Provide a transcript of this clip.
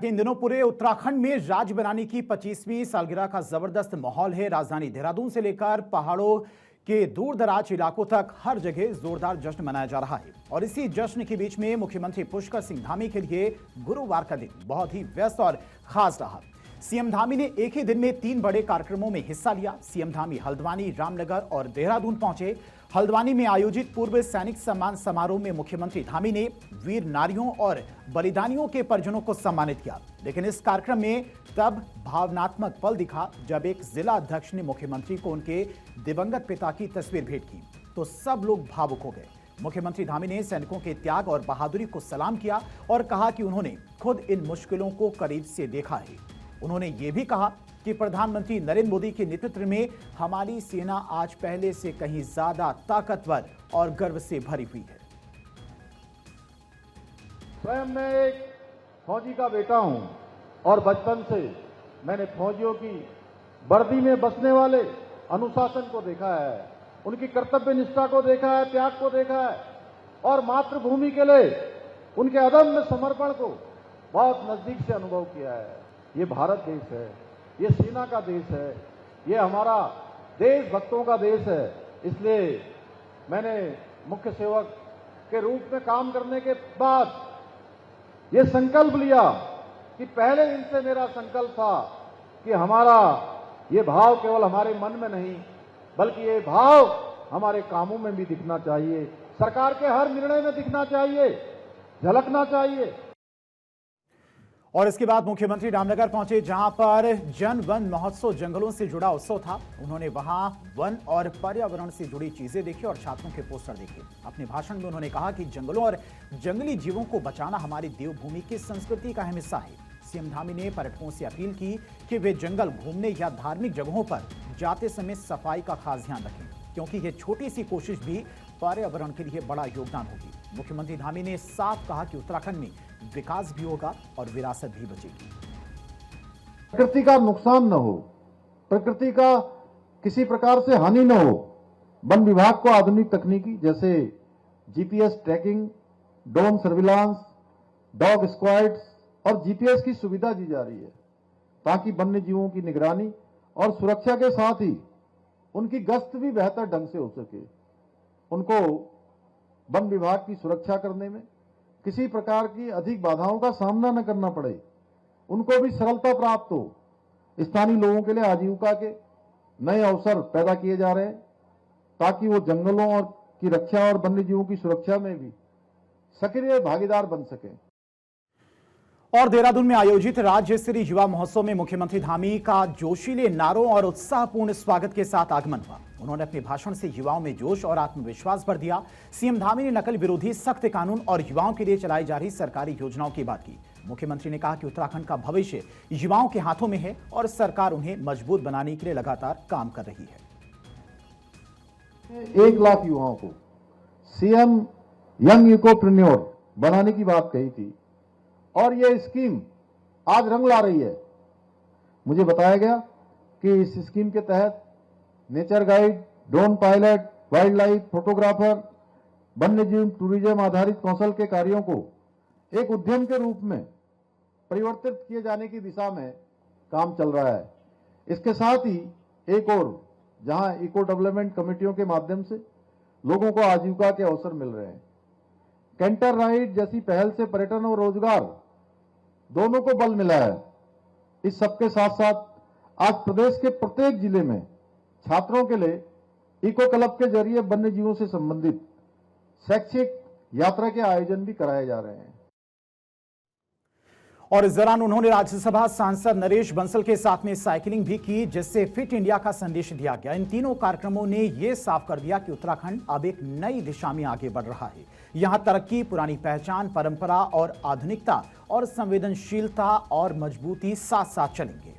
कि इन दिनों पूरे उत्तराखंड में राज्य बनाने की 25वीं सालगिरह का जबरदस्त माहौल है। राजधानी देहरादून से लेकर पहाड़ों के दूर दराज इलाकों तक हर जगह जोरदार जश्न मनाया जा रहा है और इसी जश्न के बीच में मुख्यमंत्री पुष्कर सिंह धामी के लिए गुरुवार का दिन बहुत ही व्यस्त और खास रहा। सीएम धामी ने एक ही दिन में 3 बड़े कार्यक्रमों में हिस्सा लिया। सीएम धामी हल्द्वानी, रामनगर और देहरादून पहुंचे। हल्द्वानी में आयोजित पूर्व सैनिक सम्मान समारोह में मुख्यमंत्री धामी ने वीर नारियों और बलिदानियों के परिजनों को सम्मानित किया। लेकिन इस कार्यक्रम में तब भावनात्मक पल दिखा जब एक जिला अध्यक्ष ने मुख्यमंत्री को उनके दिवंगत पिता की तस्वीर भेंट की तो सब लोग भावुक हो गए। मुख्यमंत्री धामी ने सैनिकों के त्याग और बहादुरी को सलाम किया और कहा कि उन्होंने खुद इन मुश्किलों को करीब से देखा है। उन्होंने ये भी कहा कि प्रधानमंत्री नरेंद्र मोदी के नेतृत्व में हमारी सेना आज पहले से कहीं ज्यादा ताकतवर और गर्व से भरी हुई है। स्वयं मैं एक फौजी का बेटा हूं और बचपन से मैंने फौजियों की वर्दी में बसने वाले अनुशासन को देखा है, उनकी कर्तव्य निष्ठा को देखा है, त्याग को देखा है और मातृभूमि के लिए उनके अदम्य समर्पण को बहुत नजदीक से अनुभव किया है। ये भारत देश है, ये सेना का देश है, ये हमारा देशभक्तों का देश है। इसलिए मैंने मुख्य सेवक के रूप में काम करने के बाद ये संकल्प लिया कि पहले दिन से मेरा संकल्प था कि हमारा ये भाव केवल हमारे मन में नहीं बल्कि ये भाव हमारे कामों में भी दिखना चाहिए, सरकार के हर निर्णय में दिखना चाहिए, झलकना चाहिए। और इसके बाद मुख्यमंत्री रामनगर पहुंचे जहां पर जन वन महोत्सव जंगलों से जुड़ा उत्सव था। उन्होंने वहां वन और पर्यावरण से जुड़ी चीजें देखी और छात्रों के पोस्टर देखे। अपने भाषण में उन्होंने कहा कि जंगलों और जंगली जीवों को बचाना हमारी देवभूमि की संस्कृति का अहम हिस्सा है। सीएम धामी ने पर्यटकों से अपील की कि वे जंगल घूमने या धार्मिक जगहों पर जाते समय सफाई का खास ध्यान रखें, क्योंकि ये छोटी सी कोशिश भी पर्यावरण के लिए बड़ा योगदान होगी। मुख्यमंत्री धामी ने साफ कहा कि उत्तराखंड में विकास भी होगा और विरासत भी बचेगी। प्रकृति का नुकसान न हो, प्रकृति का किसी प्रकार से हानि न हो, वन विभाग को आधुनिक तकनीकी जैसे GPS tracking, drone surveillance, dog squads और जीपीएस की सुविधा दी जा रही है ताकि वन्य जीवों की निगरानी और सुरक्षा के साथ ही उनकी गश्त भी बेहतर ढंग से हो सके। उनको वन विभाग की सुरक्षा करने में किसी प्रकार की अधिक बाधाओं का सामना न करना पड़े, उनको भी सरलता प्राप्त हो। स्थानीय लोगों के लिए आजीविका के नए अवसर पैदा किए जा रहे हैं ताकि वो जंगलों और की रक्षा और वन्य जीवों की सुरक्षा में भी सक्रिय भागीदार बन सके। और देहरादून में आयोजित राज्य स्तरीय युवा महोत्सव में मुख्यमंत्री धामी का जोशीले नारों और उत्साहपूर्ण स्वागत के साथ आगमन हुआ। उन्होंने अपने भाषण से युवाओं में जोश और आत्मविश्वास भर दिया। सीएम धामी ने नकल विरोधी सख्त कानून और युवाओं के लिए चलाई जा रही सरकारी योजनाओं की बात की। मुख्यमंत्री ने कहा कि उत्तराखंड का भविष्य युवाओं के हाथों में है और सरकार उन्हें मजबूत बनाने के लिए लगातार काम कर रही है। 1 लाख युवाओं को सीएम यंग इकोप्रेन्योर बनाने की बात कही थी और यह स्कीम आज रंग ला रही है। मुझे बताया गया कि इस स्कीम के तहत nature guide, drone pilot, wild life photographer, वन्य जीव टूरिज्म आधारित कौशल के कार्यों को एक उद्यम के रूप में परिवर्तित किए जाने की दिशा में काम चल रहा है। इसके साथ ही एक और जहां इको डेवलपमेंट कमेटियों के माध्यम से लोगों को आजीविका के अवसर मिल रहे हैं। कैंटर राइड जैसी पहल से पर्यटन और रोजगार दोनों को बल मिला है। इस सबके साथ साथ आज प्रदेश के प्रत्येक जिले में छात्रों के लिए इको क्लब के जरिए वन्य जीवों से संबंधित शैक्षिक यात्रा के आयोजन भी कराए जा रहे हैं। और इस दौरान उन्होंने राज्यसभा सांसद नरेश बंसल के साथ में साइकिलिंग भी की, जिससे फिट इंडिया का संदेश दिया गया। इन तीनों कार्यक्रमों ने यह साफ कर दिया कि उत्तराखंड अब एक नई दिशा में आगे बढ़ रहा है। यहां तरक्की, पुरानी पहचान, परंपरा और आधुनिकता और संवेदनशीलता और मजबूती साथ साथ चलेंगे।